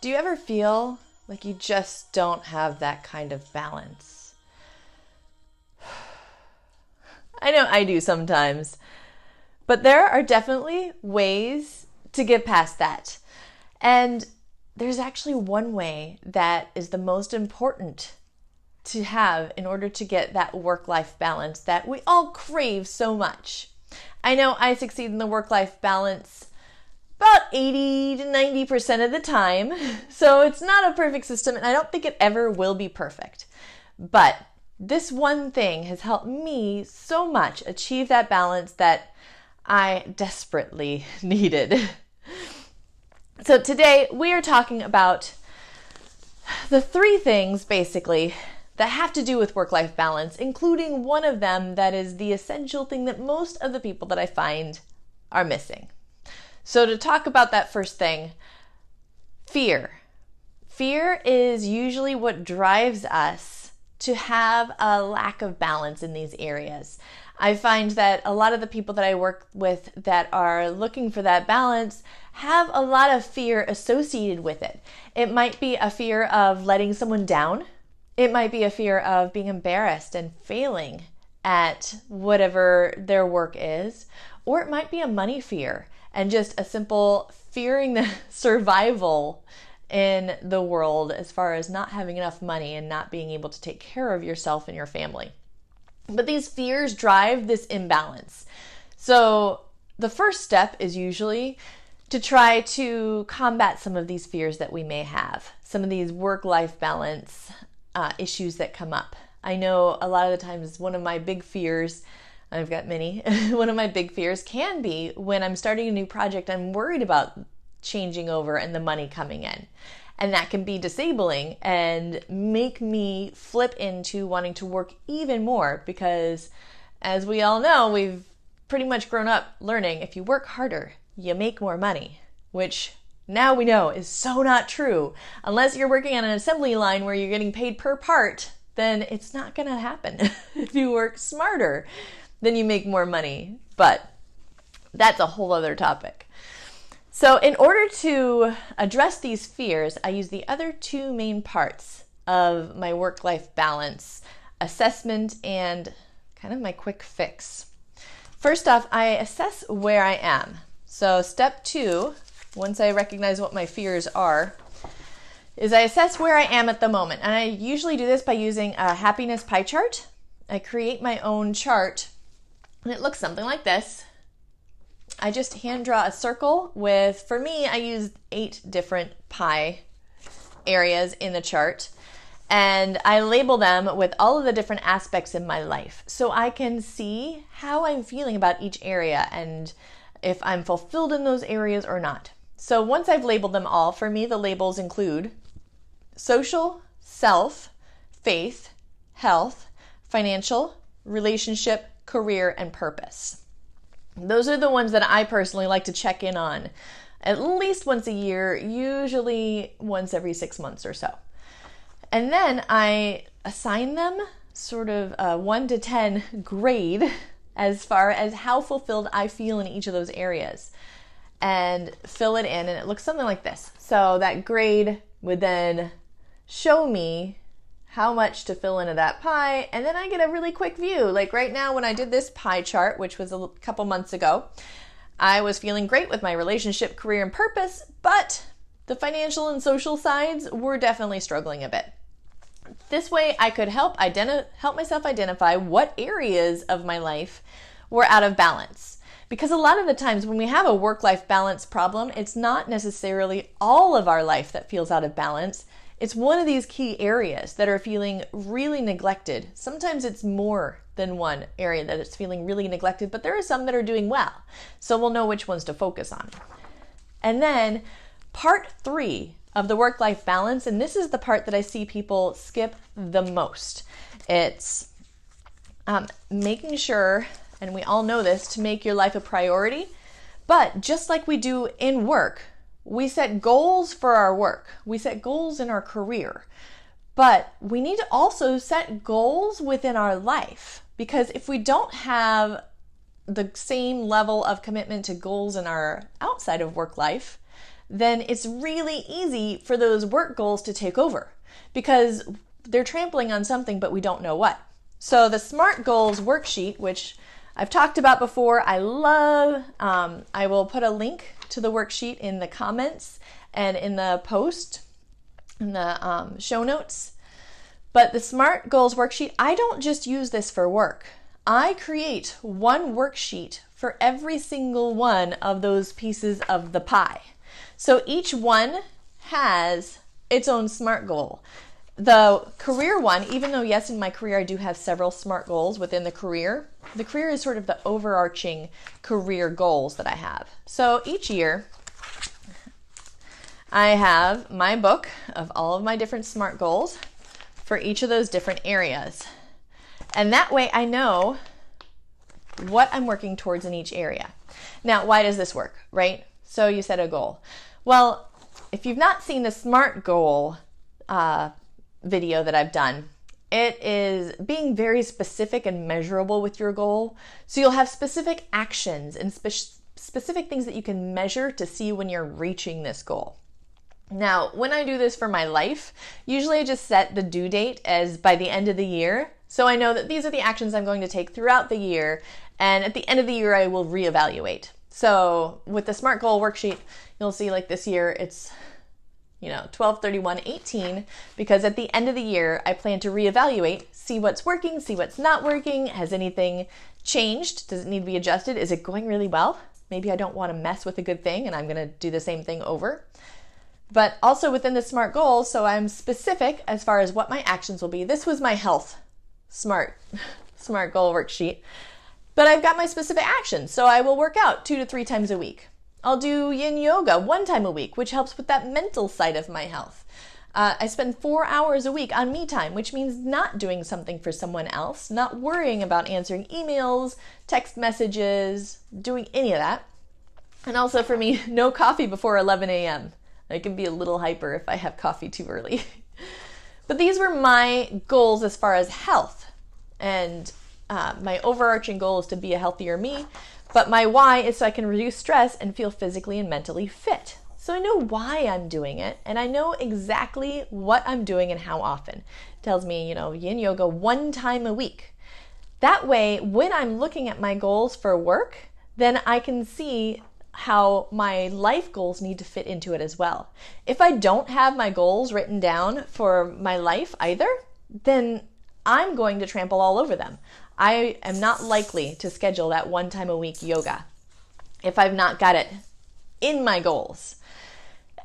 Do you ever feel like you just don't have that kind of balance? I know I do sometimes, but there are definitely ways to get past that. And there's actually one way that is the most important to have in order to get that work-life balance that we all crave so much. I know I succeed in the work-life balance about 80 to 90% of the time, so it's not a perfect system, and I don't think it ever will be perfect. But this one thing has helped me so much achieve that balance that I desperately needed. So today we are talking about the 3 things basically that have to do with work-life balance, including one of them that is the essential thing that most of the people that I find are missing. So to talk about that first thing, fear. Fear is usually what drives us to have a lack of balance in these areas. I find that a lot of the people that I work with that are looking for that balance have a lot of fear associated with it. It might be a fear of letting someone down. It might be a fear of being embarrassed and failing at whatever their work is. Or it might be a money fear and just a simple fearing the survival in the world as far as not having enough money and not being able to take care of yourself and your family. But these fears drive this imbalance. So the first step is usually to try to combat some of these fears that we may have, some of these work-life balance issues that come up. I know a lot of the times one of my big fears, I've got many, one of my big fears can be when I'm starting a new project, I'm worried about changing over and the money coming in. And that can be disabling and make me flip into wanting to work even more because, as we all know, we've pretty much grown up learning if you work harder, you make more money, which now we know is so not true. Unless you're working on an assembly line where you're getting paid per part, then it's not going to happen. If you work smarter, then you make more money. But that's a whole other topic. So in order to address these fears, I use the other 2 main parts of my work-life balance assessment and kind of my quick fix. First off, I assess where I am. So step 2, once I recognize what my fears are, is I assess where I am at the moment. And I usually do this by using a happiness pie chart. I create my own chart, and it looks something like this. I just hand draw a circle with, for me, I used 8 different pie areas in the chart, and I label them with all of the different aspects in my life so I can see how I'm feeling about each area and if I'm fulfilled in those areas or not. So once I've labeled them all, for me, the labels include social, self, faith, health, financial, relationship, career, and purpose. Those are the ones that I personally like to check in on at least once a year, usually once every 6 months or so. And then I assign them sort of a 1 to 10 grade as far as how fulfilled I feel in each of those areas and fill it in, and it looks something like this. So that grade would then show me how much to fill into that pie, and then I get a really quick view. Like right now when I did this pie chart, which was a couple months ago, I was feeling great with my relationship, career, and purpose, but the financial and social sides were definitely struggling a bit. This way I could help myself identify what areas of my life were out of balance. Because a lot of the times when we have a work-life balance problem, it's not necessarily all of our life that feels out of balance. It's one of these key areas that are feeling really neglected. Sometimes it's more than one area that it's feeling really neglected, but there are some that are doing well. So we'll know which ones to focus on. And then part 3 of the work-life balance, and this is the part that I see people skip the most. It's making sure, and we all know this, to make your life a priority. But just like we do in work, we set goals for our work. We set goals in our career. But we need to also set goals within our life, because if we don't have the same level of commitment to goals in our outside of work life, then it's really easy for those work goals to take over because they're trampling on something, but we don't know what. So the SMART goals worksheet, which I've talked about before, I love, I will put a link to the worksheet in the comments and in the post, in the show notes. But the SMART goals worksheet, I don't just use this for work. I create one worksheet for every single one of those pieces of the pie. So each one has its own SMART goal. The career one, even though yes, in my career I do have several SMART goals within the career is sort of the overarching career goals that I have. So each year I have my book of all of my different SMART goals for each of those different areas. And that way I know what I'm working towards in each area. Now, why does this work, right? So you set a goal. Well, if you've not seen the SMART goal video that I've done, it is being very specific and measurable with your goal. So you'll have specific actions and specific things that you can measure to see when you're reaching this goal. Now, when I do this for my life, usually I just set the due date as by the end of the year. So I know that these are the actions I'm going to take throughout the year. And at the end of the year, I will reevaluate. So with the SMART goal worksheet, you'll see like this year, it's 12/31/18, because at the end of the year, I plan to reevaluate, see what's working, see what's not working. Has anything changed? Does it need to be adjusted? Is it going really well? Maybe I don't want to mess with a good thing and I'm going to do the same thing over. But also within the SMART goals, so I'm specific as far as what my actions will be. This was my health SMART goal worksheet. But I've got my specific actions. So I will work out 2 to 3 times a week. I'll do yin yoga 1 time a week, which helps with that mental side of my health. I spend 4 hours a week on me time, which means not doing something for someone else, not worrying about answering emails, text messages, doing any of that. And also for me, no coffee before 11 a.m. I can be a little hyper if I have coffee too early. But these were my goals as far as health. And my overarching goal is to be a healthier me. But my why is so I can reduce stress and feel physically and mentally fit. So I know why I'm doing it, and I know exactly what I'm doing and how often. It tells me, yin yoga 1 time a week. That way, when I'm looking at my goals for work, then I can see how my life goals need to fit into it as well. If I don't have my goals written down for my life either, then I'm going to trample all over them. I am not likely to schedule that 1 time a week yoga if I've not got it in my goals.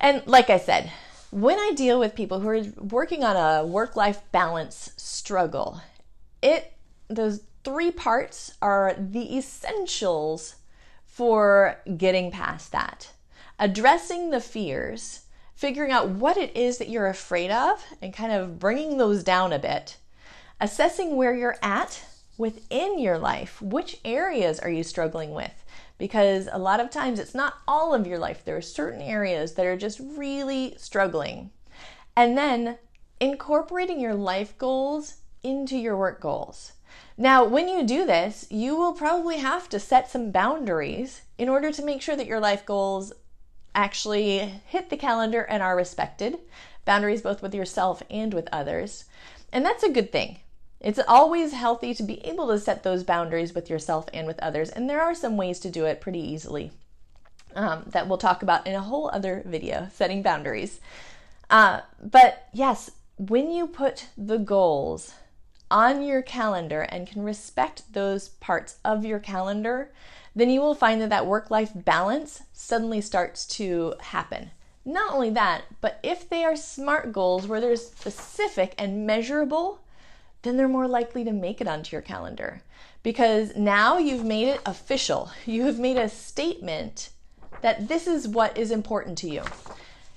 And like I said, when I deal with people who are working on a work-life balance struggle, those 3 parts are the essentials for getting past that. Addressing the fears, figuring out what it is that you're afraid of and kind of bringing those down a bit. Assessing where you're at within your life. Which areas are you struggling with? Because a lot of times it's not all of your life. There are certain areas that are just really struggling. And then incorporating your life goals into your work goals. Now, when you do this, you will probably have to set some boundaries in order to make sure that your life goals actually hit the calendar and are respected. Boundaries both with yourself and with others. And that's a good thing. It's always healthy to be able to set those boundaries with yourself and with others. And there are some ways to do it pretty easily that we'll talk about in a whole other video, setting boundaries. But yes, when you put the goals on your calendar and can respect those parts of your calendar, then you will find that work-life balance suddenly starts to happen. Not only that, but if they are SMART goals where they're specific and measurable, then they're more likely to make it onto your calendar because now you've made it official. You have made a statement that this is what is important to you.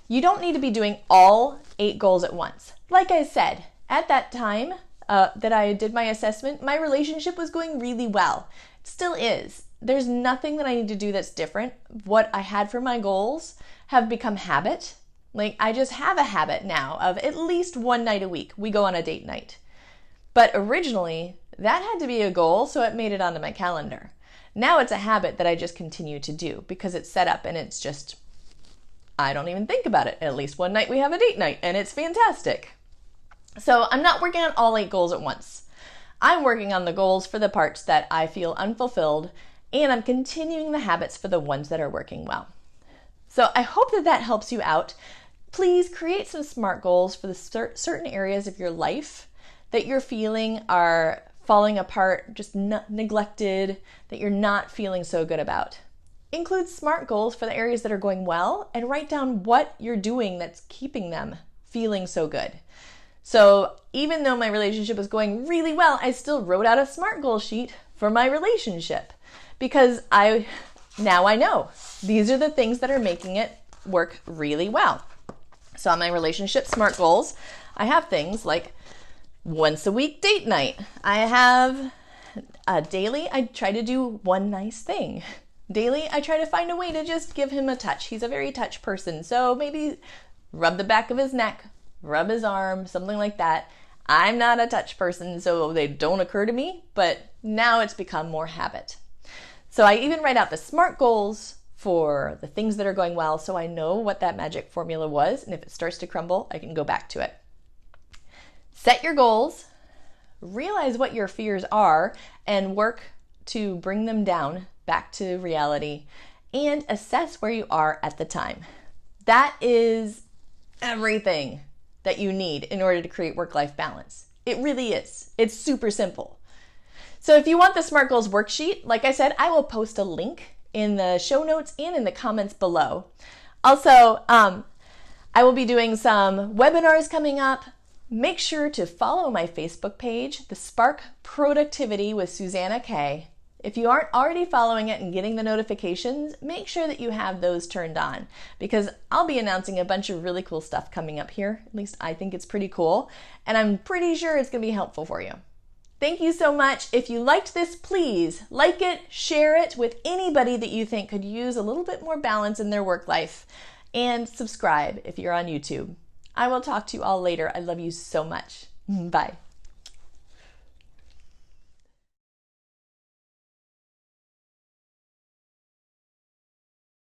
You don't need to be doing all 8 goals at once. Like I said, at that time that I did my assessment, my relationship was going really well. It still is. There's nothing that I need to do that's different. What I had for my goals have become habit. Like I just have a habit now of at least 1 night a week. We go on a date night. But originally, that had to be a goal, so it made it onto my calendar. Now it's a habit that I just continue to do because it's set up and it's just I don't even think about it. At least one night we have a date night, and it's fantastic. So I'm not working on all 8 goals at once. I'm working on the goals for the parts that I feel unfulfilled, and I'm continuing the habits for the ones that are working well. So I hope that that helps you out. Please create some SMART goals for the certain areas of your life that you're feeling are falling apart, just neglected, that you're not feeling so good about. Include SMART goals for the areas that are going well and write down what you're doing that's keeping them feeling so good. So even though my relationship was going really well, I still wrote out a SMART goal sheet for my relationship because now I know these are the things that are making it work really well. So on my relationship SMART goals, I have things like once a week date night. I have daily, I try to do one nice thing. Daily, I try to find a way to just give him a touch. He's a very touch person. So maybe rub the back of his neck, rub his arm, something like that. I'm not a touch person, so they don't occur to me, but now it's become more habit. So I even write out the SMART goals for the things that are going well so I know what that magic formula was, and if it starts to crumble, I can go back to it. Set your goals, realize what your fears are, and work to bring them down back to reality, and assess where you are at the time. That is everything that you need in order to create work-life balance. It really is. It's super simple. So if you want the SMART Goals worksheet, like I said, I will post a link in the show notes and in the comments below. Also, I will be doing some webinars coming up. Make sure to follow my Facebook page, The Spark Productivity with Suzanna Kaye. If you aren't already following it and getting the notifications, make sure that you have those turned on because I'll be announcing a bunch of really cool stuff coming up here. At least I think it's pretty cool, and I'm pretty sure it's going to be helpful for you. Thank you so much. If you liked this, please like it, share it with anybody that you think could use a little bit more balance in their work life, and subscribe if you're on YouTube. I will talk to you all later. I love you so much. Bye.